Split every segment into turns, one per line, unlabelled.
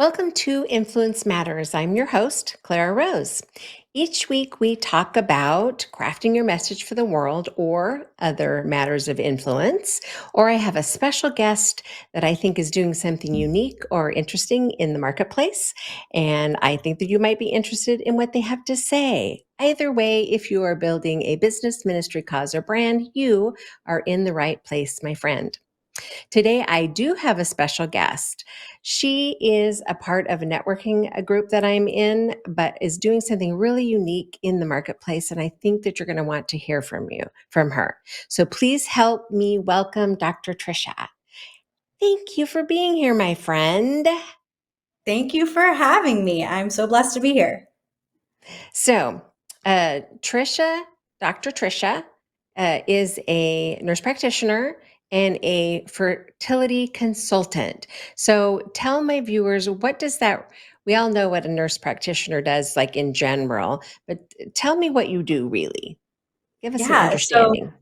Welcome to Influence Matters. I'm your host, Clara Rose. Each week, we talk about crafting your message for the world or other matters of influence. Or I have a special guest that I think is doing something unique or interesting in the marketplace. And I think that you might be interested in what they have to say. Either way, if you are building a business, ministry, cause, or brand, you are in the right place, my friend. Today, I do have a special guest. She is a part of a networking group that I'm in, but is doing something really unique in the marketplace. And I think that you're going to want to hear from her. So please help me welcome Dr. Trisha. Thank you for being here, my friend.
Thank you for having me. I'm so blessed to be here.
So, Trisha, Dr. Trisha, is a nurse practitioner and a fertility consultant. So, tell my viewers, what does that? We all know what a nurse practitioner does, like in general, but tell me what you do really. Give us an
Yeah, so
understanding.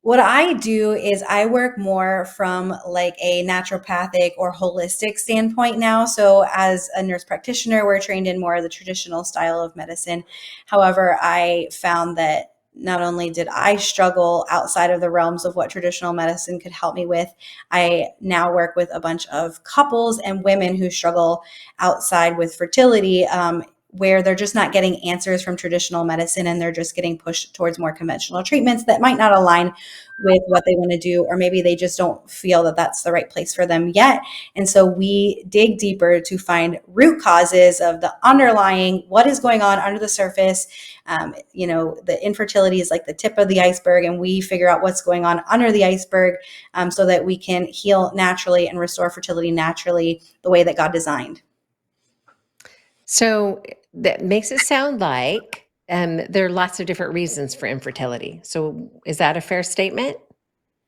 what I do is I work more from like a naturopathic or holistic standpoint now. So as a nurse practitioner, we're trained in more of the traditional style of medicine. However, I found that not only did I struggle outside of the realms of what traditional medicine could help me with, I now work with a bunch of couples and women who struggle outside with fertility. Where they're just not getting answers from traditional medicine and they're just getting pushed towards more conventional treatments that might not align with what they want to do, or maybe they just don't feel that that's the right place for them yet. And so we dig deeper to find root causes of the underlying, what is going on under the surface. The infertility is like the tip of the iceberg, and we figure out what's going on under the iceberg so that we can heal naturally and restore fertility naturally the way that God designed.
So, that makes it sound like there are lots of different reasons for infertility. So, is that a fair statement?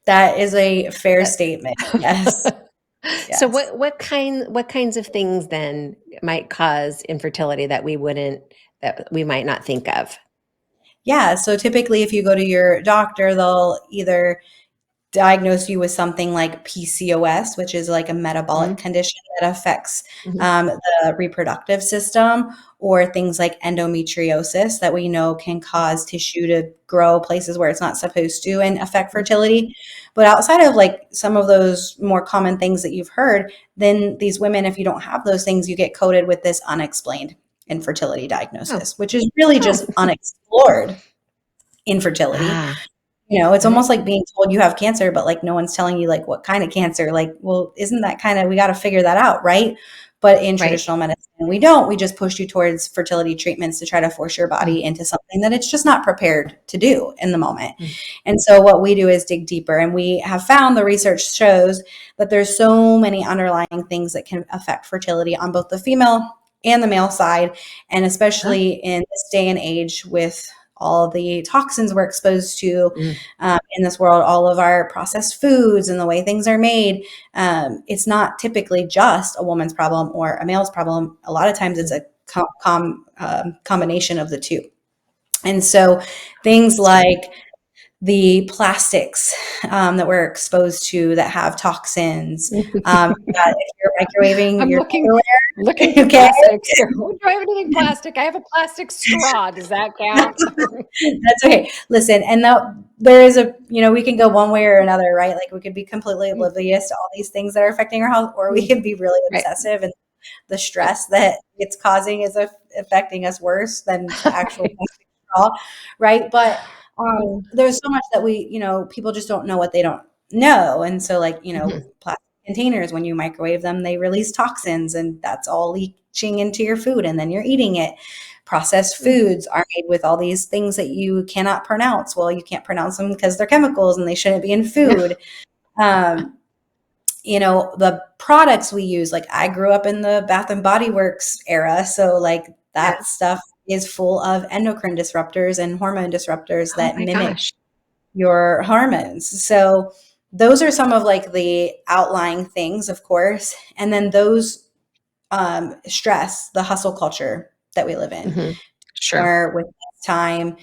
That is a fair
Uh,
statement. Yes.
So
Yes.
what kinds of things then might cause infertility that we might not think of?
Yeah. So typically, if you go to your doctor, they'll either diagnose you with something like PCOS, which is like a metabolic
Mhm,
condition that affects
mhm.
the reproductive system, or things like endometriosis that we know can cause tissue to grow places where it's not supposed to and affect fertility. But outside of like some of those more common things that you've heard, then these women, if you don't have those things, you get coded with this unexplained infertility
Oh,
diagnosis, which is really
oh.
just unexplored infertility.
Ah,
It's almost
right,
like being told you have cancer, but like no one's telling you like what kind of cancer. Like, well, isn't that kind of, we got to figure that out, right? But in
right.
traditional medicine, we don't. We just push you towards fertility treatments to try to force your
Mm,
body into something that it's just not prepared to do in the moment.
mm.
And so what we do is dig deeper, and we have found the research shows that there's so many underlying things that can affect fertility on both the female and the male side, and
Huh?
especially in this day and age with all the toxins we're exposed to
Mm,
in this world, all of our processed foods and the way things are made. It's not typically just a woman's problem or a male's problem. A lot of times it's
mm.
a combination of the two. And so things
That's right.
like the plastics that we're exposed to that have toxins, that if you're microwaving
I'm
your
looking at
Tupperware,
the
okay?
plastics here. Do I have anything plastic? I have a plastic straw. Does that count?
That's okay. Listen, and there is we can go one way or another, right? Like we could be completely
Mm,
oblivious to all these things that are affecting our health, or we
mm.
can be really
Right,
obsessive, and the
right,
stress that it's causing is affecting us worse than the actual
right.
plastic straw, right? But
Mm,
there's so much that people just don't know what they don't know. And so, like,
mhm,
plastic containers, when you microwave them, they release toxins, and that's all leaching into your food, and then you're eating it. Processed
mm.
foods are made with all these things that you cannot pronounce. Well, you can't pronounce them because they're chemicals and they shouldn't be in food. Um, the products we use, like I grew up in the Bath and Body Works era. So like that
Yes.
stuff is full of endocrine disruptors and hormone disruptors
Oh
that
my
mimic
gosh.
your hormones. So those are some of like the outlying things, of course. And then those stress, the hustle culture that we live in,
Mhm. Sure.
where with time,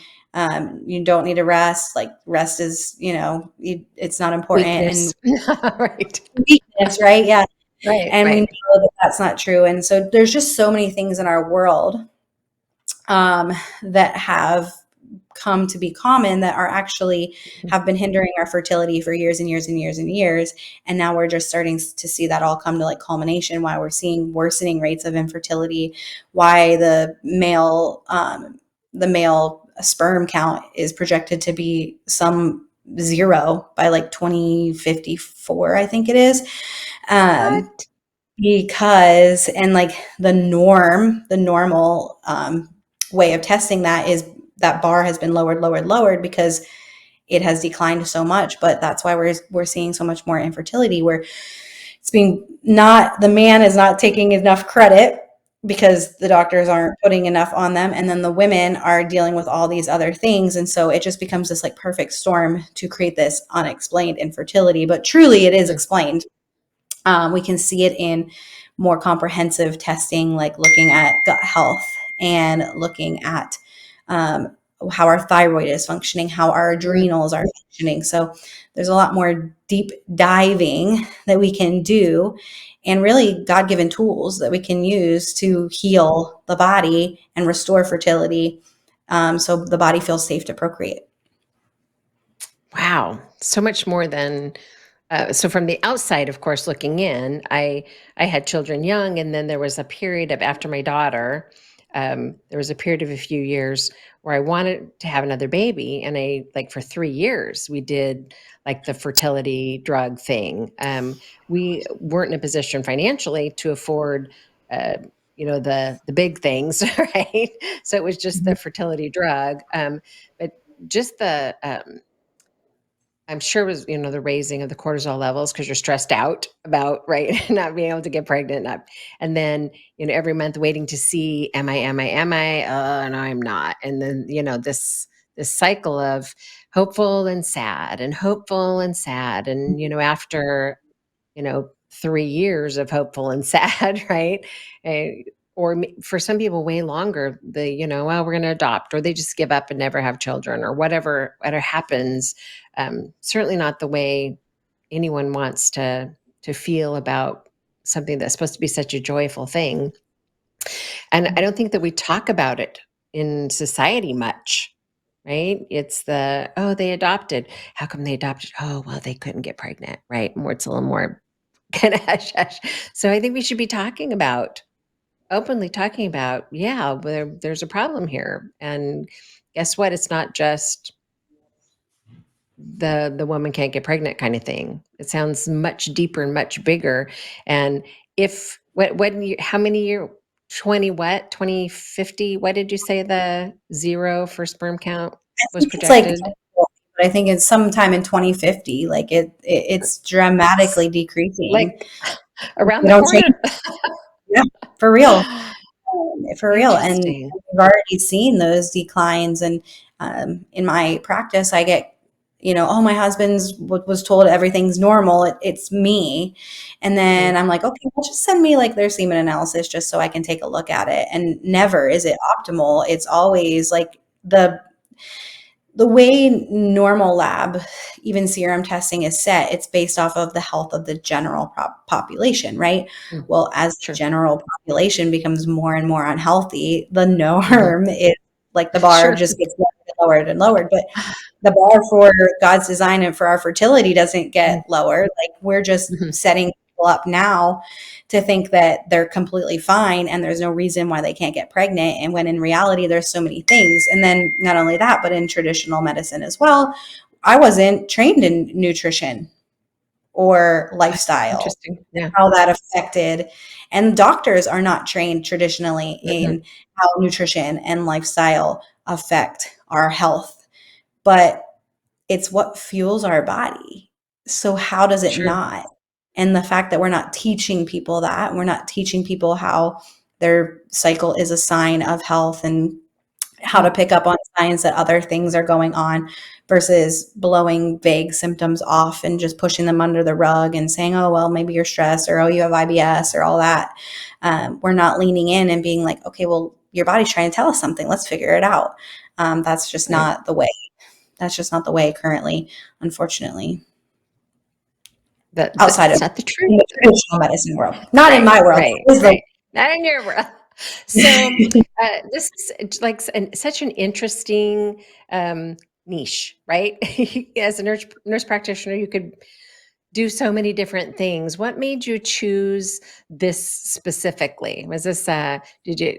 you don't need to rest. Like rest is, it's not important. And
Weakness. Right.
weakness, right? Yeah.
Right,
And we know
right.
that's not true. And so there's just so many things in our world that have come to be common that are actually have been hindering our fertility for years and years and years and years. And now we're just starting to see that all come to like culmination, why we're seeing worsening rates of infertility, why the male sperm count is projected to be some zero by like 2054, I think it is. Um,
What?
because and like the normal way of testing that is that bar has been lowered because it has declined so much. But that's why we're seeing so much more infertility, where it's being not the man is not taking enough credit because the doctors aren't putting enough on them, and then the women are dealing with all these other things, and so it just becomes this like perfect storm to create this unexplained infertility. But truly it is
Mm.
explained. We can see it in more comprehensive testing, like looking at gut health and looking at um, how our thyroid is functioning, how our
Mm.
adrenals are functioning. So there's a lot more deep diving that we can do, and really God given tools that we can use to heal the body and restore fertility, so the body feels safe to procreate.
Wow, so much more than so from the outside, of course, looking in, I had children young, and then there was a period of after my daughter, there was a period of a few years where I wanted to have another baby, and I like for 3 years we did like the fertility drug thing. We weren't in a position financially to afford, uh, the big things, right? So it was just the fertility drug, but just the I'm sure it was, the raising of the cortisol levels because you're stressed out about, right, not being able to get pregnant. And then, every month waiting to see, am I? No, I'm not. And then, this cycle of hopeful and sad and hopeful and sad. And, after 3 years of hopeful and sad, right? Or for some people, way longer, well, we're going to adopt, or they just give up and never have children, or whatever happens. Certainly not the way anyone wants to feel about something that's supposed to be such a joyful thing. And I don't think that we talk about it in society much, right? It's oh, they adopted. How come they adopted? Oh, well, they couldn't get pregnant, right? More, it's a little more kind of hush hush. So I think we should be openly talking about, yeah, there's a problem here. And guess what? It's not just the woman can't get pregnant kind of thing. It sounds much deeper and much bigger. And if when you how many year 20 what 2050, what did you say the zero for sperm count
I
was
think it's like,
projected?
but I think it's sometime in 2050, like it's
S-
dramatically decreasing.
Like around
We
the
don't change.
corner.
Yeah, for real. For real. And
Interesting.
we've already seen those declines. And in my practice, I get, oh, my husband's was told everything's normal. It's me. And then
Mm,
I'm like, okay, well, just send me like their semen analysis just so I can take a look at it. And never is it optimal. It's always like the way normal lab, even serum testing is set, it's based off of the health of the general population, right?
mm,
Well, as the
sure.
general population becomes more and more unhealthy, the
Mhm.
norm is like the bar
Sure.
just gets lowered and lowered. But the bar for God's design and for our fertility doesn't
Mm,
get lowered. Like we're just
mhm.
setting people up now to think that they're completely fine and there's no reason why they can't get pregnant. And when in reality, there's so many things. And then not only that, but in traditional medicine as well, I wasn't trained in nutrition or
That's
lifestyle,
interesting. Yeah.
how that affected. And doctors are not trained traditionally
Mhm.
in how nutrition and lifestyle affect our health. But it's what fuels our body. So how does it
Sure.
not? And the fact that we're not teaching people that, we're not teaching people how their cycle is a sign of health and how to
Mm,
pick up on signs that other things are going on versus blowing vague symptoms off and just pushing them under the rug and saying, oh, well, maybe you're stressed or, oh, you have IBS or all that. We're not leaning in and being like, okay, well, your body's trying to tell us something. Let's figure it out. That's just
right.
not the way. That's just not the way currently, unfortunately. outside of
That's not the truth.
in the traditional medicine world. Not in
Right,
my world.
right,
It was
right. Not in your world. So, this is like such an interesting niche, right? As a nurse practitioner, you could do so many different things. What made you choose this specifically? Was this did you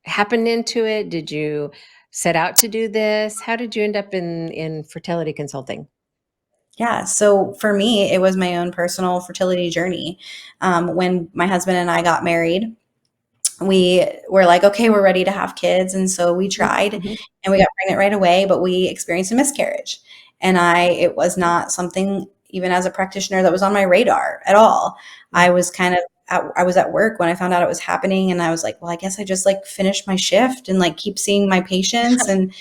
happen into it? Did you set out to do this? How did you end up in fertility consulting?
Yeah. So for me, it was my own personal fertility journey. When my husband and I got married, we were like, okay, we're ready to have kids. And so we
Mhm,
tried
mhm,
and we got pregnant right away, but we experienced a miscarriage. And it was not something, even as a practitioner, that was on my radar at all.
mhm.
I was at work when I found out it was happening. And I was like, well, I guess I just like finish my shift and like keep seeing my patients. And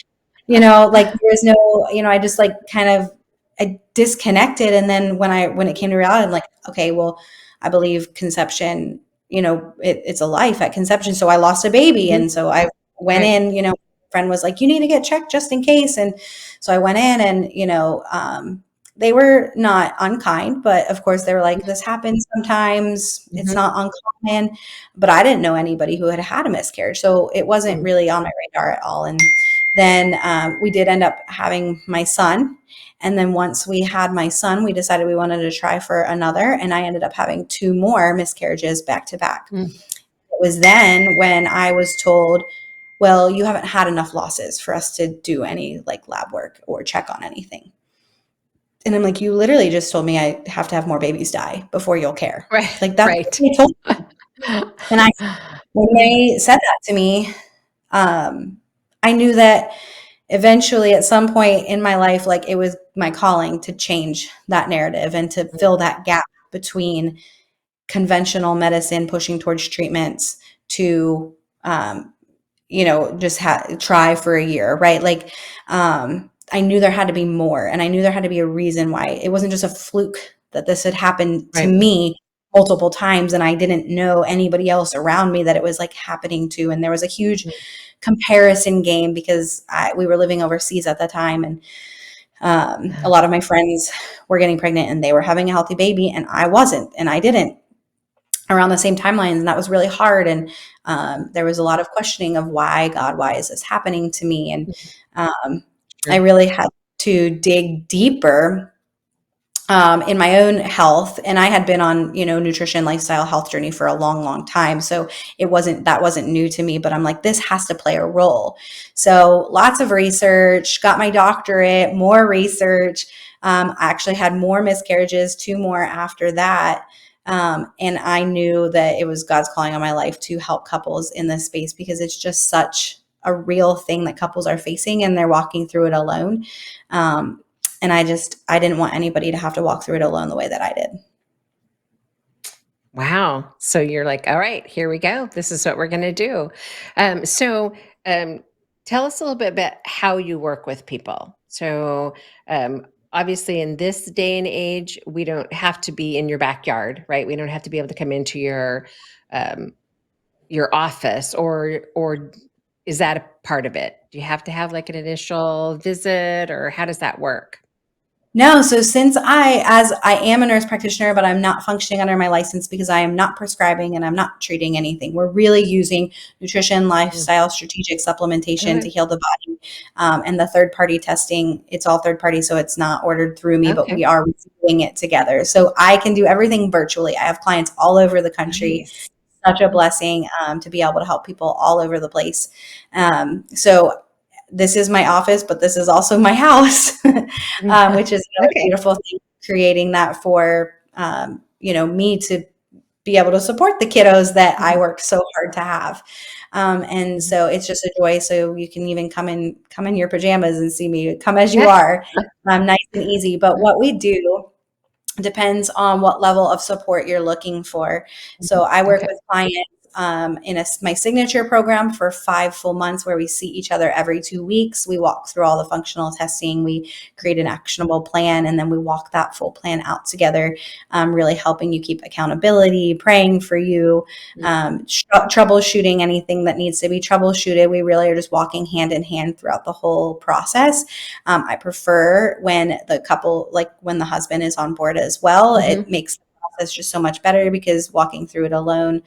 like there was no, I just like kind of I disconnected. And then when it came to reality, I'm like, okay, well, I believe conception, it's a life at conception. So I lost a baby.
Mhm.
And so I went
Right.
in, friend was like, you need to get checked just in case. And so I went in and, they were not unkind, but of course they were like, this happens sometimes. It's
Mhm,
not uncommon, but I didn't know anybody who had had a miscarriage. So it wasn't
mhm.
really on my radar at all. And then we did end up having my son. And then once we had my son, we decided we wanted to try for another. And I ended up having two more miscarriages back to back.
Mm.
It was then when I was told, well, you haven't had enough losses for us to do any like lab work or check on anything. And I'm like, you literally just told me I have to have more babies die before you'll care.
Right,
Like that's what
right.
they told me. And when they said that to me, um, I knew that eventually at some point in my life, like it was my calling to change that narrative and to fill that gap between conventional medicine pushing towards treatments to, just try for a year, right? Like, I knew there had to be more, and I knew there had to be a reason why it wasn't just a fluke that this had happened to
Right.
me multiple times, and I didn't know anybody else around me that it was like happening to. And there was a huge
Mm.
comparison game because we were living overseas at the time, and a lot of my friends were getting pregnant and they were having a healthy baby, and I wasn't, and I didn't around the same timelines, and that was really hard. And there was a lot of questioning of why God, why is this happening to me? And um, I
Sure.
really had to dig deeper in my own health. And I had been on, nutrition, lifestyle, health journey for a long, long time. So that wasn't new to me, but I'm like, this has to play a role. So lots of research, got my doctorate, more research. I actually had more miscarriages, two more after that. And I knew that it was God's calling on my life to help couples in this space because it's just such a real thing that couples are facing and they're walking through it alone. Um, and I didn't want anybody to have to walk through it alone the way that I did.
Wow. So you're like, all right, here we go. This is what we're going to do. So tell us a little bit about how you work with people. So obviously, in this day and age, we don't have to be in your backyard, right? We don't have to be able to come into um, your office, or is that a part of it? Do you have to have like an initial visit, or how does that work?
No, so since as I am a nurse practitioner, but I'm not functioning under my license because I am not prescribing and I'm not treating anything. We're really using nutrition,
Mm.
lifestyle, strategic supplementation to
Okay.
heal the body. And the third party testing, it's all third party, so it's not ordered through me, but
Okay.
we are doing it together. So I can do everything virtually. I have clients all over the country.
Nice.
Such a blessing to be able to help people all over the place. So this is my office, but this is also my house, which is another
Okay.
beautiful thing, creating that for, me to be able to support the kiddos that I
Mhm.
work so hard to have. And
Mhm.
so it's just a joy. So you can even come in your pajamas and see me, come as you
Yeah.
are, nice and easy. But what we do depends on what level of support you're looking for. So
Mhm.
I work
Okay.
with clients. in my signature program for 5 full months where we see each other every 2 weeks. We walk through all the functional testing, we create an actionable plan, and then we walk that full plan out together, really helping you keep accountability, praying for you, troubleshooting anything that needs to be troubleshooted. We really are just walking hand in hand throughout the whole process. I prefer when the couple, like when the husband is on board as well.
Mm-hmm.
It makes the process just so much better, because walking through it alone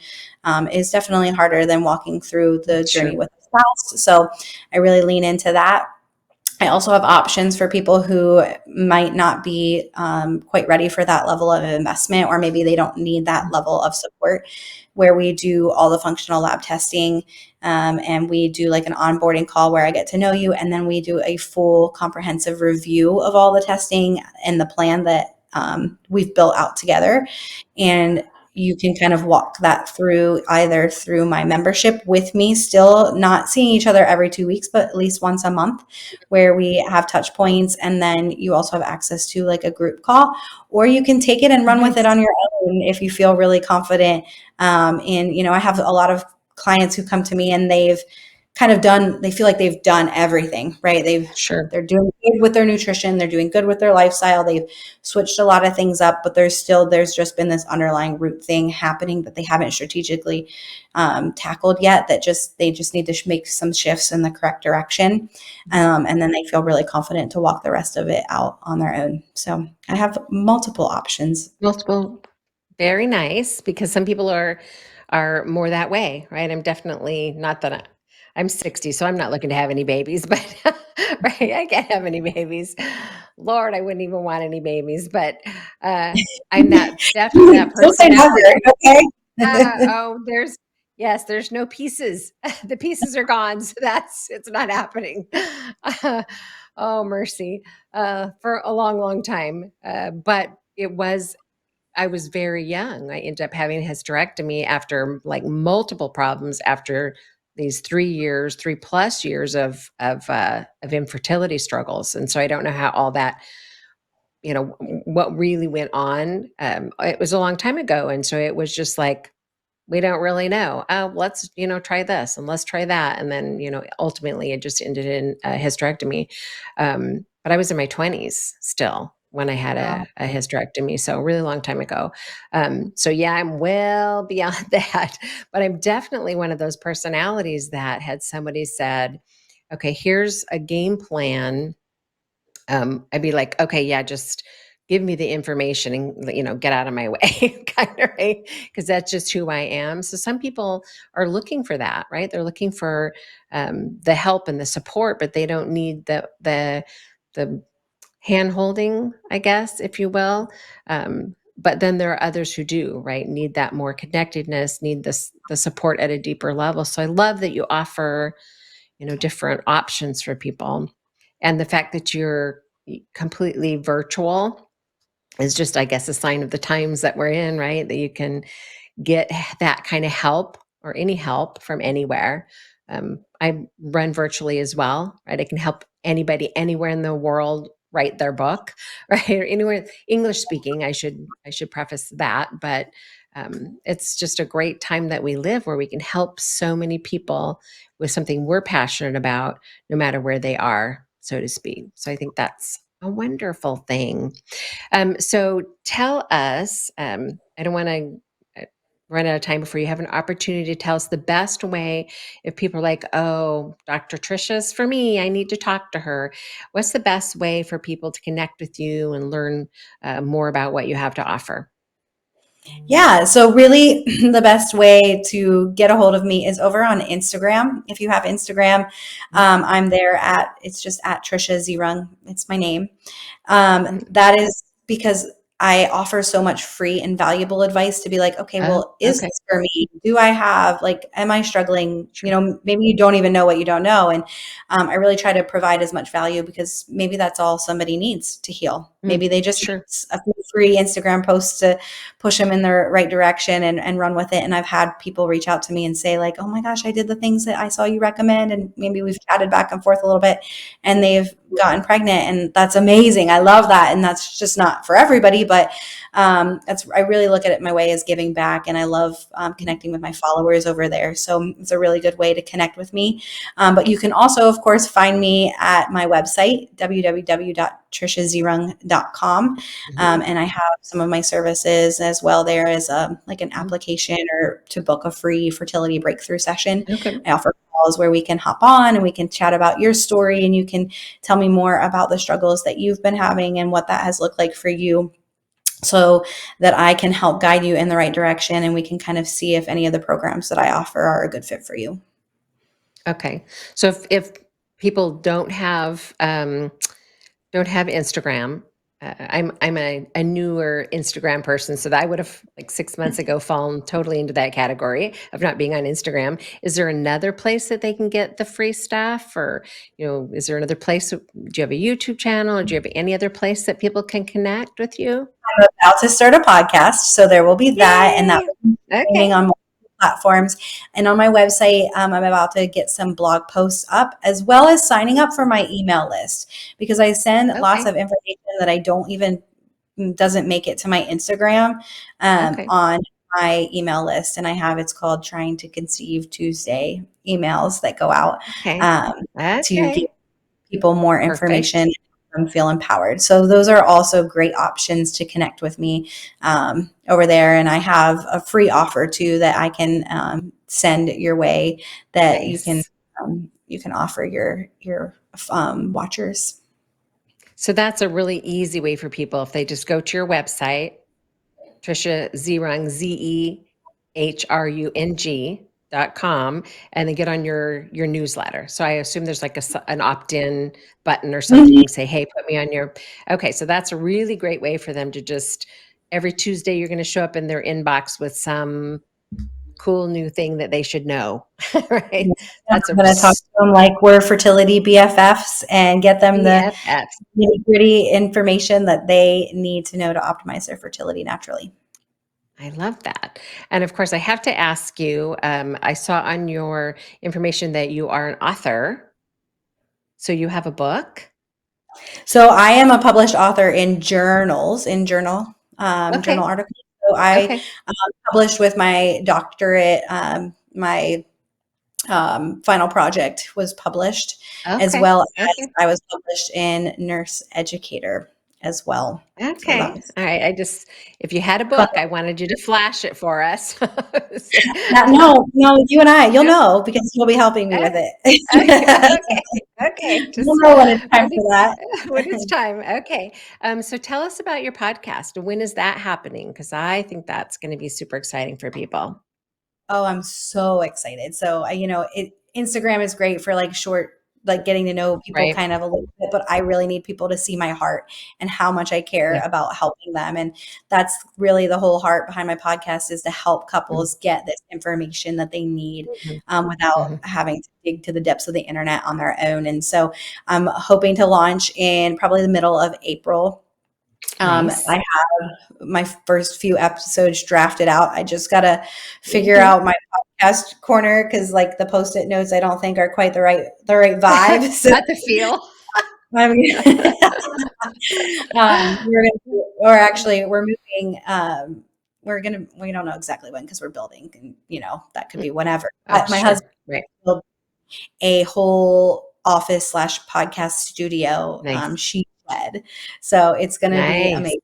is definitely harder than walking through the
That's
journey
true.
with a spouse. So I really lean into that. I also have options for people who might not be quite ready for that level of investment, or maybe they don't need that level of support, where we do all the functional lab testing, and we do like an onboarding call where I get to know you, and then we do a full comprehensive review of all the testing and the plan that we've built out together. And you can kind of walk that through either through my membership with me, still not seeing each other every 2 weeks, but at least once a month, where we have touch points. And then you also have access to like a group call, or you can take it and run with it
Nice.
on your own if you feel really confident. I have a lot of clients who come to me and they feel like they've done everything, right?
Sure.
They're doing good with their nutrition. They're doing good with their lifestyle. They've switched a lot of things up, but there's just been this underlying root thing happening that they haven't strategically tackled yet, that they just need to make some shifts in the correct direction. And then they feel really confident to walk the rest of it out on their own. So I have multiple options.
Multiple. Very nice, because some people are more that way, right? I'm definitely not that I'm 60, so I'm not looking to have any babies, but right, I can't have any babies. Lord, I wouldn't even want any babies, but uh, I'm definitely that
Don't say never,
personality.
okay?
Oh, there's no pieces. The pieces are gone, so it's not happening. Oh, mercy. For a long, long time. But I was very young. I ended up having a hysterectomy after like multiple problems after these 3 years, 3+ years of infertility struggles. And so I don't know how all that, what really went on. It was a long time ago. And so it was just like, we don't really know. Oh, let's, try this and let's try that. And then, ultimately it just ended in a hysterectomy. But I was in my 20s still when I had
Wow.
a hysterectomy. So a really long time ago. So yeah, I'm well beyond that, but I'm definitely one of those personalities that had somebody said, okay, here's a game plan. I'd be like, okay, yeah, just give me the information and get out of my way, kind of, right? Because that's just who I am. So some people are looking for that, right? They're looking for the help and the support, but they don't need the hand holding, I guess, if you will. But then there are others who do, right? Need that more connectedness, need the support at a deeper level. So I love that you offer different options for people. And the fact that you're completely virtual is just, I guess, a sign of the times that we're in, right? That you can get that kind of help or any help from anywhere. I run virtually as well, right? I can help anybody anywhere in the world write their book, right? Or anywhere English speaking. I should preface that, but it's just a great time that we live where we can help so many people with something we're passionate about, no matter where they are, so to speak. So I think that's a wonderful thing. So tell us, I don't want to run out of time before you have an opportunity to tell us the best way if people are like, oh, Dr. Trisha's for me, I need to talk to her. What's the best way for people to connect with you and learn more about what you have to offer?
Yeah, so really the best way to get a hold of me is over on Instagram. If you have Instagram, I'm there it's just at Trisha Zehrung. It's my name.
Mhm.
That is because I offer so much free and valuable advice to be like, okay,
Oh,
well, is
okay.
this for me? Do I have, like, am I struggling?
Sure.
Maybe you don't even know what you don't know. And I really try to provide as much value, because maybe that's all somebody needs to heal. Maybe they just need
Sure.
a few free Instagram posts to push them in the right direction and run with it. And I've had people reach out to me and say like, oh my gosh, I did the things that I saw you recommend. And maybe we've chatted back and forth a little bit and they've gotten pregnant. And that's amazing. I love that. And that's just not for everybody, but I really look at it my way as giving back. And I love connecting with my followers over there. So it's a really good way to connect with me. But you can also, of course, find me at my website, www.trishazehrung.com. And I have some of my services as well there as like an application or to book a free fertility breakthrough session.
Okay.
I offer calls where we can hop on and we can chat about your story and you can tell me more about the struggles that you've been having and what that has looked like for you so that I can help guide you in the right direction and we can kind of see if any of the programs that I offer are a good fit for you.
Okay. So if people don't have Instagram, I'm a newer Instagram person, so that I would have like 6 months ago fallen totally into that category of not being on Instagram. Is there another place that they can get the free stuff, or is there another place? Do you have a YouTube channel, or do you have any other place that people can connect with you?
I'm about to start a podcast, so there will be that, and that
Yay!
will be streaming
Okay.
on multiple platforms. And on my website, I'm about to get some blog posts up, as well as signing up for my email list because I send lots
Okay.
of information that I don't even doesn't make it to my Instagram
Okay.
on my email list, and I have it's called Trying to Conceive Tuesday emails that go out
Okay.
um, to give
Okay.
people more information
Perfect.
and feel empowered. So those are also great options to connect with me over there. And I have a free offer too that I can send your way that
Nice.
you can offer your watchers.
So that's a really easy way for people if they just go to your website, Trisha Zehrung, Zehrung.com, and then get on your newsletter. So I assume there's like an opt-in button or something. You
Mhm.
can say, hey, put me on your. Okay, so that's a really great way for them to just every Tuesday you're going to show up in their inbox with some cool new thing that they should know. Right?
Yeah,
That's
I'm
a
going to talk to them like we're fertility BFFs and get them the
BFF.
nitty gritty information that they need to know to optimize their fertility naturally.
I love that. And of course, I have to ask you, I saw on your information that you are an author. So you have a book?
So I am a published author in journal
Okay.
articles. So I
Okay.
published with my doctorate. My final project was published, as
Okay.
well as
Okay.
I was published in Nurse Educator as well. So that
Okay.
was
All right. If you had a
fun.
book, I wanted you to flash it for us.
No, no, you and I, you'll
No?
know because you'll be helping me with
Okay. Okay.
it.
Okay. Okay.
You'll
Just
know when it's time
when,
for that.
when it's time. Okay. So tell us about your podcast. When is that happening? Because I think that's going to be super exciting for people.
Oh, I'm so excited. So, Instagram is great for like short, like getting to know people
Right?
kind of a little bit, but I really need people to see my heart and how much I care
Yeah.
about helping them. And that's really the whole heart behind my podcast is to help
Mhm.
couples get this information that they need
Mhm.
without
Mhm.
having to dig to the depths of the internet on their own. And so I'm hoping to launch in probably the middle of April. I
Nice.
have my first few episodes drafted out. I just got to figure
Mhm.
out my podcast corner because like the post-it notes I don't think are quite the right vibe. So
Not the feel.
I'm or actually we're moving we don't know exactly when because we're building and that could be whenever.
Oh,
But my husband
sure. Right.
built a whole office slash podcast studio
Nice.
she said. So it's gonna be
Nice.
amazing.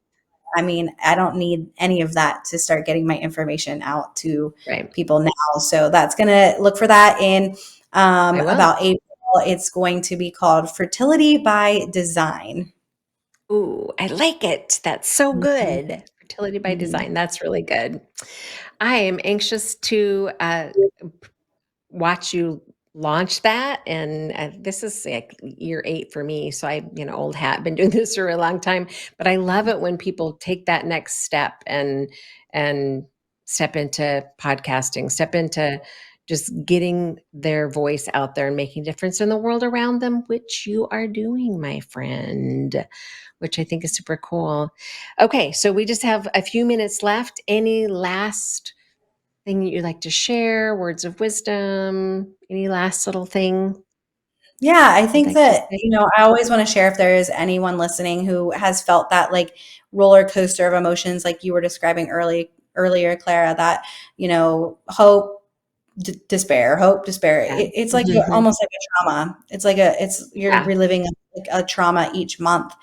I mean, I don't need any of that to start getting my information out to
Right.
people now. So that's going to look for that in
I will.
about April. It's going to be called Fertility by Design.
Ooh, I like it. That's so
Mhm,
good. Fertility by
mhm.
design. That's really good. I am anxious to watch you launch that. And this is like year 8 for me. So old hat, been doing this for a long time. But I love it when people take that next step and step into podcasting, step into just getting their voice out there and making a difference in the world around them, which you are doing, my friend, which I think is super cool. Okay, so we just have a few minutes left. Any last thing that you'd like to share? Words of wisdom? Any last little thing
Yeah, I
you'd
think
like to
that,
say?
I always want to share if there is anyone listening who has felt that like roller coaster of emotions, like you were describing earlier, Clara, that, hope, despair, hope, despair.
Yeah.
It's like
Mhm.
almost like a trauma. You're
Yeah.
reliving like a trauma each month.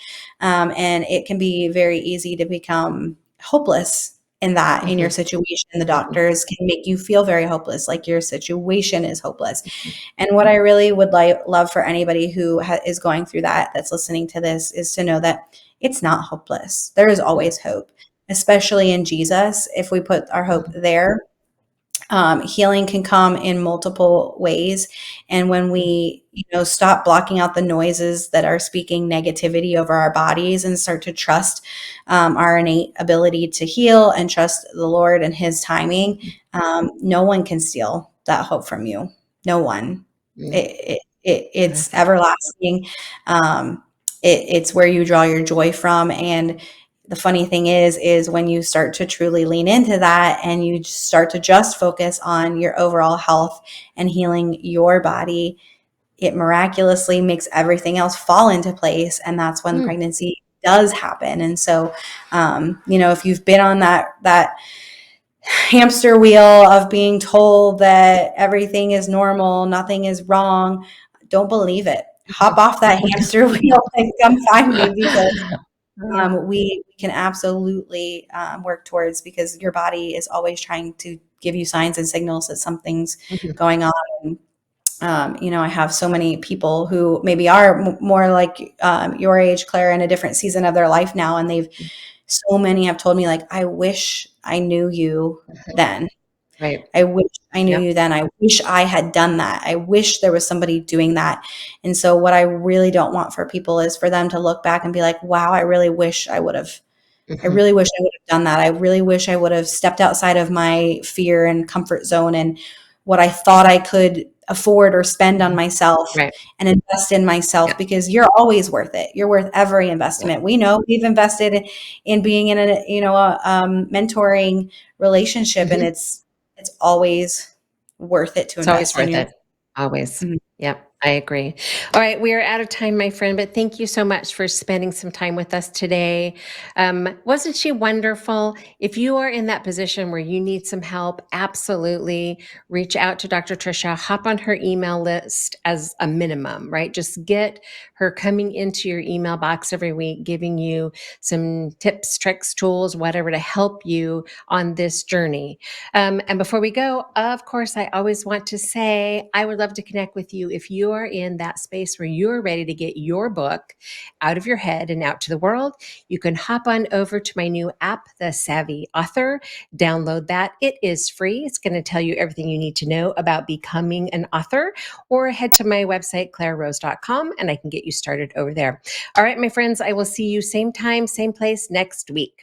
And it can be very easy to become hopeless in your
Mhm.
situation. The
Mhm.
doctors can make you feel very hopeless, like your situation is hopeless.
Mhm.
And what I really would love for anybody who is going through that, that's listening to this, is to know that it's not hopeless. There is always hope, especially in Jesus. If we put our hope
Mhm.
there, healing can come in multiple ways. And when we, stop blocking out the noises that are speaking negativity over our bodies and start to trust our innate ability to heal and trust the Lord and His timing, no one can steal that hope from you. No one.
Mm.
It's
That's
everlasting. It's where you draw your joy from. And the funny thing is when you start to truly lean into that and you start to just focus on your overall health and healing your body, it miraculously makes everything else fall into place. And that's when
mm.
pregnancy does happen. And so, if you've been on that hamster wheel of being told that everything is normal, nothing is wrong, don't believe it. Hop off that hamster wheel and come find me, because we can absolutely work towards, because your body is always trying to give you signs and signals that something's
Mhm.
going on. And, I have so many people who maybe are more like your age, Claire, in a different season of their life now. And so many have told me, like, I wish I knew you then.
Right.
I wish I knew
Yep.
you then. I wish I had done that. I wish there was somebody doing that. And so what I really don't want for people is for them to look back and be like, wow, I
Mhm.
really wish I would have done that. I really wish I would have stepped outside of my fear and comfort zone and what I thought I could afford or spend on
Mhm.
myself
Right.
and invest in myself,
Yep.
because you're always worth it. You're worth every
Yep.
investment. We know we've invested in being in a mentoring relationship, and
Mhm.
it's always worth it to
It's always
invest in
worth
your.
it. Always.
Mhm.
Yep, I agree. All right, we are out of time, my friend, but thank you so much for spending some time with us today. Wasn't she wonderful? If you are in that position where you need some help, absolutely reach out to Dr. Trisha, hop on her email list as a minimum, right? Just get her coming into your email box every week, giving you some tips, tricks, tools, whatever to help you on this journey. And before we go, of course, I always want to say I would love to connect with you if you are in that space where you're ready to get your book out of your head and out to the world. You can hop on over to my new app, The Savvy Author. Download that. It is free. It's going to tell you everything you need to know about becoming an author, or head to my website, clararose.com, and I can get you started over there. All right, my friends, I will see you same time, same place next week.